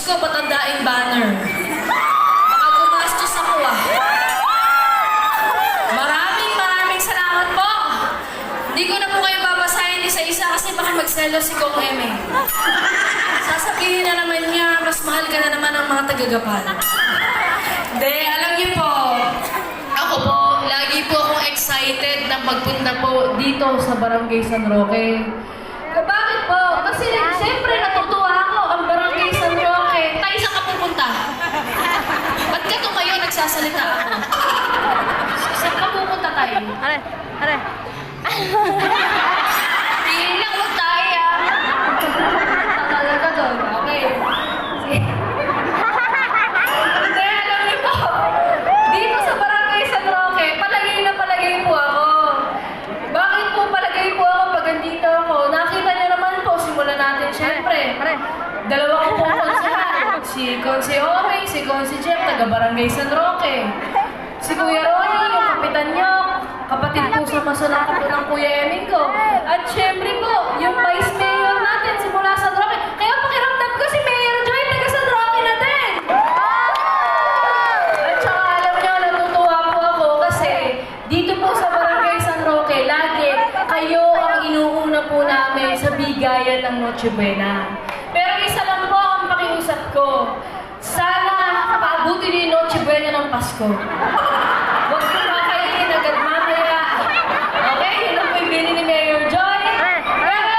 ko, patandaing banner. Baka gumastos ako ah. Maraming salamat po. Hindi ko na po kayo babasahin isa-isa kasi baka magselo si Kong Eme. Sasabihin na naman niya, mas mahal ka na naman ng mga tagagapan. Hindi, alam niyo po, ako po, lagi po akong excited na magpunta po dito sa Barangay San Roque. Bakit po? Kasi siyempre natutuwa ako ang Barangay San Roque. Tayo, saan ka pupunta? Ba't ka tumayo nagsasalita ako? Saan ka pupunta tayo? Are. Tingin lang, huwag tayo ah. Tagal ka doon. Okay. Hindi, alam niyo po. Dito sa Barangay San Roque, palagay na palagay po ako. Bakit po palagay po ako pag andito ako? Nakita niyo naman po, simulan natin syempre. Dalawa ko po konsehan. Si Konse Omeng, si Konse Jeff, taga Barangay San Roque. Si Kuya Ronnie, yung kapitan niyo, kapatid po sa masunaka po ng Kuya Eming ko. At syempre po, yung Vice Mayor natin, simula San Roque. Kaya pakiramdam ko si Mayor Joy, taga San Roque na din. At saka alam niyo, natutuwa po ako kasi dito po sa Barangay San Roque, lagi kayo ang inuuna po namin sa bigayan ng Noche Buena. Pero isa lang po ang pakiusap ko. Sana paabuti niyo yung Noche Buena ng Pasko. Huwag niyo kakainin agad mamaya. Okay? Yun ang po yung bini ni Mayor Joy. Pero,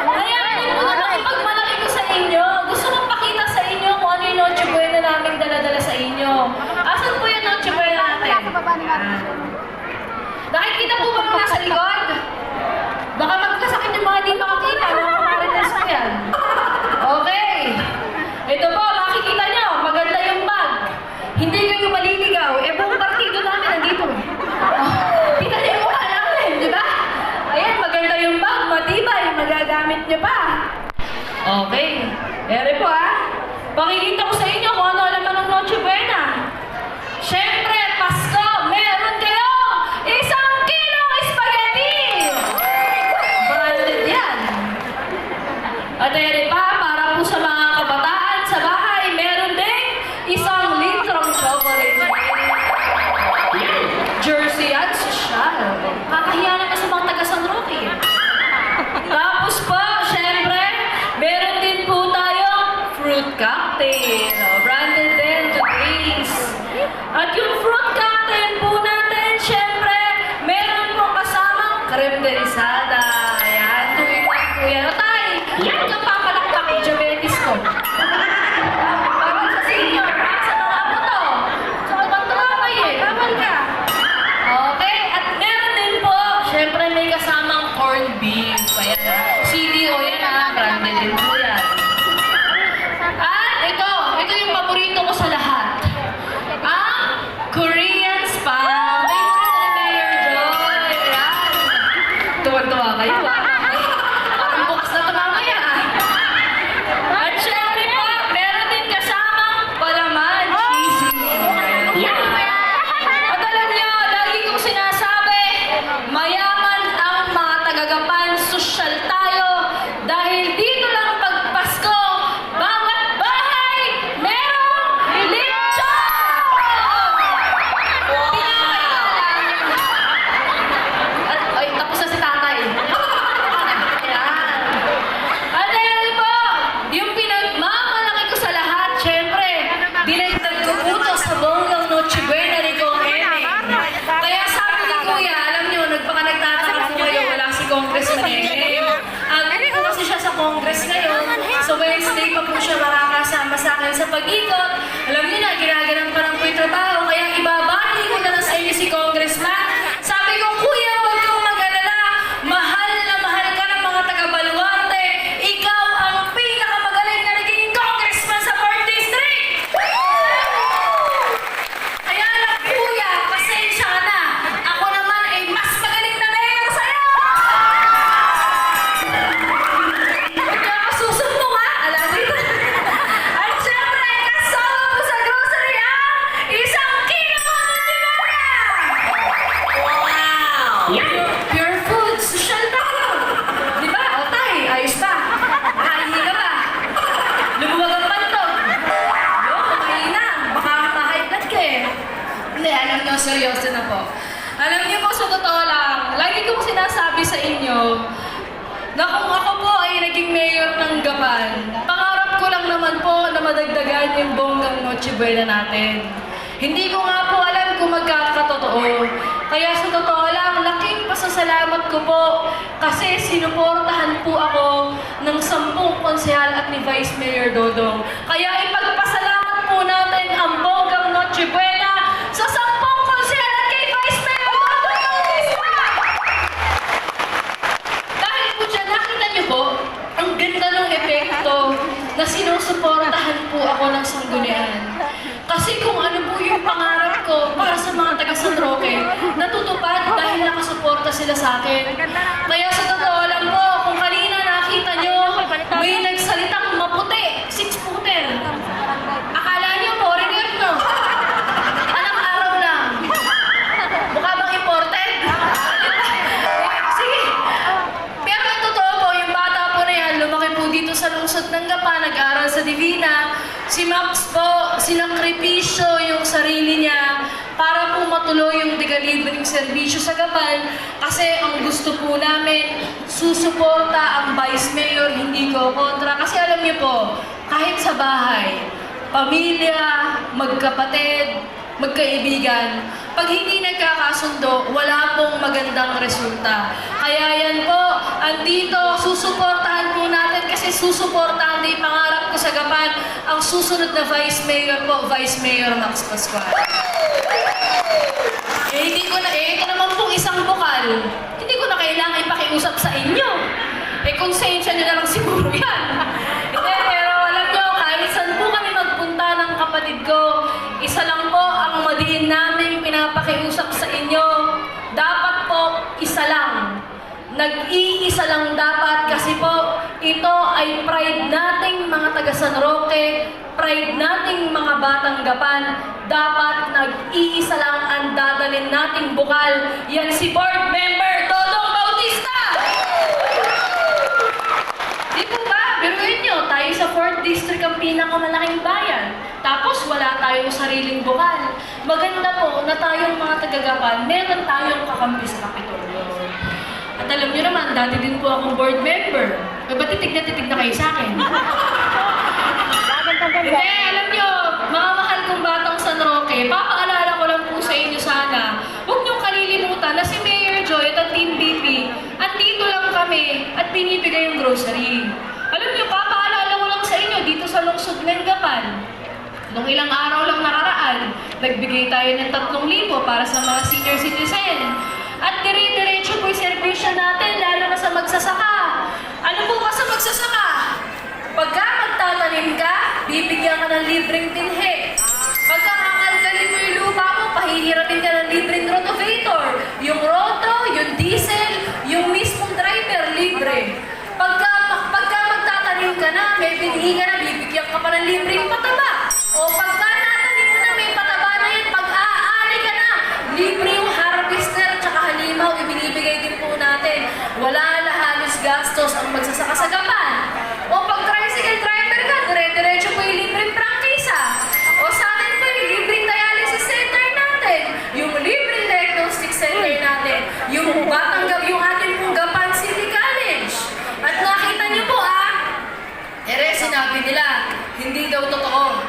hayaan niyo po na makipagmalaki ko sa inyo. Gusto kong pakita sa inyo kung ano yung Noche Buena namin dala-dala sa inyo. Asan po yung Noche Buena natin? Nakikita po ba mga nasa likod? Baka magkasakit yung mga di makakita. Mga kamarites ko yan. Okay. Ito po, makikita nyo. Maganda yung bag. Hindi kayo maliligaw. Eh, buong partido namin nandito. Oh, kita niyo yung mukha namin, di ba? Ayan, maganda yung bag. Matibay. Magagamit niyo pa. Okay. Ere po pakikita ko sa inyo kung ano alaman ng Noche Buena. Siyempre, Pasko, meron kayo 1 kilong spaghetti! Branded yan. At ere pa, para po sa mga kabataan sa bahay, meron din 1 litrong chocolate. Jersey at social. Kakahiya naman sa mga taga San Roque. Tapos po, syempre, meron din po tayong fruit cocktail. Branded din to drinks. At yung fruit cocktail po natin, syempre, meron po kasamang creme de risada. Ayan, tuwing lang po yan. O tay, yan ka papalakpak yung diabetes ko. Bawal sa senior, sa mga apo to. Sa tumang-tumamay bawal ka. Okay, at meron din po, syempre may kasamang corned beef. Ayan CDO yan branded din po yan. At ito yung paborito ko sa lahat. Korean Spam. Ay, Mayor Joy. Ayan. Tuwan-tuwa kayo Parang bukas na ito mamaya At syempre po, meron din kasamang palaman, cheesy. At alam niyo, lagi kong sinasabi, mayaman ang mga tagagapan, sosyal tayo, dahil dito lang pag Pasko, bawat bahay, merong lechon! Ay, tapos na si tatay. Ayan. At ayan po, yung pinagmamalaki ko sa lahat, syempre, dinagdag ko po ito sa bonggang Noche Buena ni Kong Eme. Kaya sabi ni Kuya, alam nyo, nagtataka po kayo, wala si Congressman Eme. Ano po kasi siya sa Congress ngayon, so Wednesday pa po siya makakasama sa akin sa pag-ikot. Alam niyo na, ginaganan pa lang po yung trabaho, kaya ibabati ko na lang sa inyo si Congressman. Sabi ko, Kuya, huwag kang mag-alala. Mahal na mahal ka ng mga taga-Baluarte. Ikaw ang pinakamagaling na naging congressman sa 4th District. Kaya lang, Kuya, pasensya ka na. Ako naman ay mas magaling na mayor sa'yo. Magkakasusumbong alam dito. At syempre, kasama mo sa grocery 1 kilo ng na kung ako po ay naging mayor ng Gapan, pangarap ko lang naman po na madagdagan yung bonggang Noche Buena natin. Hindi ko nga po alam kung magkakatotoo. Kaya sa totoo lang, laking pasasalamat ko po kasi sinuportahan po ako ng 10 konsehal at ni Vice Mayor Dodong. Kaya ipagpasalamat po natin ang bonggang Noche Buena sa 10 konsehal at kay Vice Mayor Dodong! Dahil po dyan, nakita niyo po, ang ganda ng epekto na sinusuportahan po ako ng sanggunian. Kasi kung ano po yung pangarap ko para sa mga taga San Roque, natutupad dahil nakasuporta sila sa akin. Kaya sa totoo lang po, kung kanina nakita nyo, may nagsalitang maputi, 6-footer. Akala nyo, foreigner no? Anong araw lang? Mukha bang imported? Sige. Pero ang totoo po, yung bata po na yan, lumaki po dito sa lungsod ng Gapan, nag-aral sa Divina. Si Max po, sinakripisyo yung sarili niya para po matuloy yung digalibreng serbisyo sa Gapan kasi ang gusto po namin, susuporta ang Vice Mayor, hindi ko kontra. Kasi alam niyo po, kahit sa bahay, pamilya, magkapatid, magkaibigan, pag hindi nagkakasundo, wala pong magandang resulta. Kaya yan po, andito, susuportahan po natin kasi susuportahan din pangarap ko sa Gapan ang susunod na Vice Mayor po, Vice Mayor Max Pascual. Ito naman pong isang bukal, hindi ko na kailangan ipakiusap sa inyo. Konsensya nyo na lang siguro yan. Pero alam nyo, kahit saan po kami magpunta ng kapatid ko, isa lang po ang madiin namin pinapakiusap sa inyo. Dapat po, isa lang. Nag-iisa lang dapat kasi po, ito ay pride nating mga taga San Roque, pride nating mga batang Gapan. Dapat nag-iisa lang ang dadalhin nating bukal. Yan si Board Member Dodong Bautista! Di po ba? Biruin nyo, tayo sa 4th District ang pinakamalaking bayan. Tapos wala tayong sariling bukal. Maganda po na tayong mga taga-Gapan, meron tayong kakampi sa Kapitolyo. At alam nyo naman, dati din po akong board member. Ba't titig na kayo sa akin? Hindi, alam nyo, mga mahal kong batang San Roque, papaalala ko lang po sa inyo sana, huwag niyong kalilimutan na si Mayor Joy at ang Team BP, andito lang kami at binibigay yung grocery. Alam nyo, papaalala ko lang sa inyo, dito sa lungsod ng Gapan, nung ilang araw lang nakaraan, nagbigay tayo ng 3,000 para sa mga senior citizen. At dire-diretso po yung servisyo natin, lalo na sa magsasaka. Ano po ba sa magsasaka? Pagka magtatanim ka, bibigyan ka ng libreng tinhe. Pagka kakalkalin mo yung lupa mo, pahihirapin ka ng libreng rotavator. Yung roto, yung diesel, yung mismong driver, libre. Pagka magtatanim ka na, may binhi ka na, bibigyan ka pa ng libreng pataba. O pagka natanim mo na, may pataba na yan, pag-aani ka na, libre yung harvester, halimaw, ibinibigay din po natin. Wala na halos gastos ang magsasaka sa Gapan. O pag tricycle driver ka, dire-diretso po yung libreng prangkisa. O sa atin po yung libreng dialysis center natin. Yung libreng diagnostic center natin. Yung atin pong Gapan City College. At nakita niyo po sinabi nila, hindi daw totoo.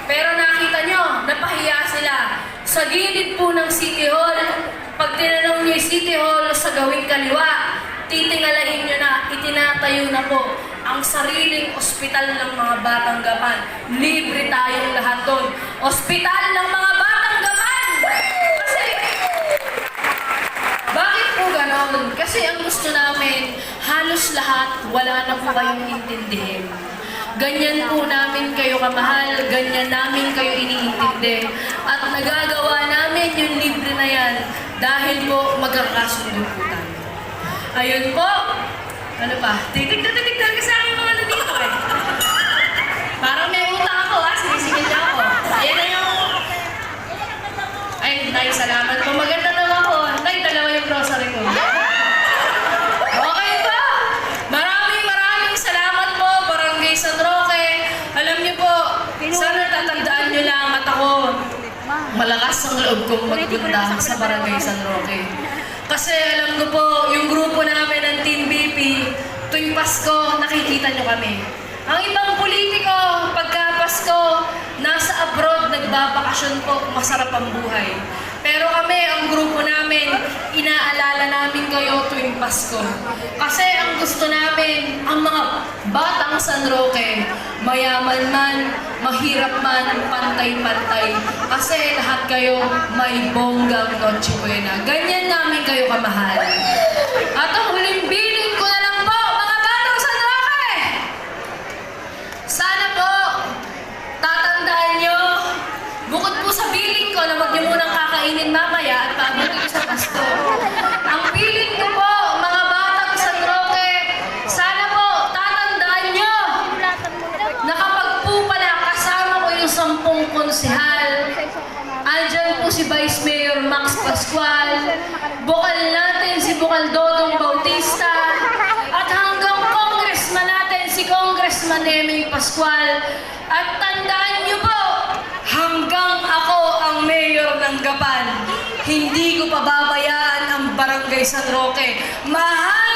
Pero nakita niyo, napahiya sila. Sa gilid po ng City Hall, pag tinanong niyo yung City Hall sa gawing kaliwa, titingalain niyo na, itinatayo na po ang sariling ospital ng mga batang Gapan. Libre tayong lahat doon. Ospital ng mga batang Gapan! Kasi, bakit po ganon? Kasi ang gusto namin, halos lahat, wala na po kayong intindihin. Ganyan po namin kayo kamahal, ganyan namin kayo iniintindi. At nagagawa namin yung libre na yan dahil po magkakasundo po tayo. Ayun po. Ano pa? Titig na ka sa akin mga nandito eh. Parang may utang ako sinisigil niya ako. Ayan na yung... Ay, Nay, salamat po. Maganda daw ako. Nay, dalawa yung grocery ko. Okay po. Maraming salamat po, Barangay San Roque. Alam niyo po, sana tatandaan niyo lang at ako, malakas ang loob kong magpunta sa Barangay San Roque. Kasi alam ko po, yung grupo namin ng Team BP, kami. Ang ibang politiko, pagka Pasko, nasa abroad, nagbabakasyon po, masarap ang buhay. Pero kami, ang grupo namin, inaalala namin kayo tuwing Pasko. Kasi ang gusto namin, ang mga batang San Roque, mayaman man, mahirap man, pantay-pantay. Kasi lahat kayo may bonggang Noche Buena. Ganyan namin kayo kamahal. At ang huling bilin ko na lang po, mga batang San Roque! Sana po, tatandaan nyo, bukod po sa bilin ko na wag nyo munang kakainin mamaya at paabot ko sa Pasko. Ang bilin ko po, mga batang San Roque, sana po, tatandaan nyo na kapag po pala kasama ko yung 10 konsehal, andyan po si Vice Mayor Max Pascual, bukal natin si Bukal Dodong Bautista, at hanggang congressman natin si Congressman Eming Pascual. At tandaan niyo po, hanggang ako ang mayor ng Gapan, hindi ko pababayaan ang Barangay San Roque. Mahal